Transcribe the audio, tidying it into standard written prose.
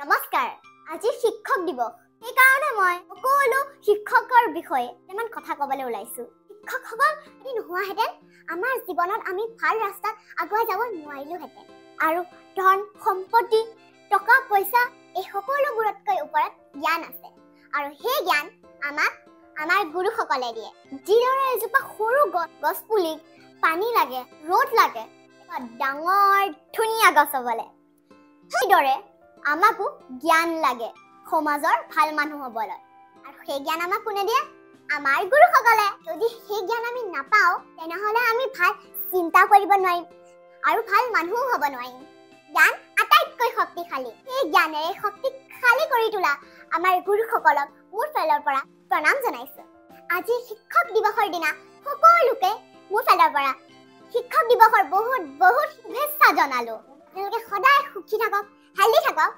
নমস্কাৰ আজি শিক্ষক দিৱস এই কাৰণে মই সকলো শিক্ষকৰ বিষয়ে ইমান কথা ক'বলৈ ওলাইছো শিক্ষকসকল যদি নোহোৱাহেঁতেন আমাৰ জীৱনত আমি ভাল ৰাস্তাত আগুৱাই যাব নোৱাৰিলোহেঁতেন আৰু ধন সম্পত্তি টকা পইচা এই সকলোবোৰতকৈ ওপৰত জ্ঞান আছে আৰু সেই জ্ঞান আমাক আমাৰ গুৰুসকলে দিয়ে যিদৰে এজোপা সৰু গছ পুলি পানী লাগে ৰ'দ লাগে ডাঙৰ ধুনীয়া গছ হ'বলৈ সেইদৰে আমাকো জ্ঞান লাগে সমাজৰ ভাল মানুহ হ'বলৈ আৰু সেই জ্ঞান আমাক কোনে দিয়ে আমাৰ গুৰুসকলে যদি সেই জ্ঞান আমি নাপাওঁ তেনেহ'লে আমি ভাল চিন্তা কৰিব নোৱাৰিম আৰু ভাল মানুহ হ'ব নোৱাৰিম জ্ঞান আটাইতকৈ শক্তিশালী এই জ্ঞানেৰে শক্তিশালী কৰি তোলা আমাৰ গুৰুসকলক মোৰ ফালৰ পৰা প্ৰণাম জনাইছো আজি শিক্ষক দিৱসৰ দিনা সকলোকে মোৰ ফালৰ পৰা শিক্ষক দিৱসৰ বহুত বহুত শুভেচ্ছা জনালো আপোনালোকে সদায় সুখী থাকক হেল্ডি থাকক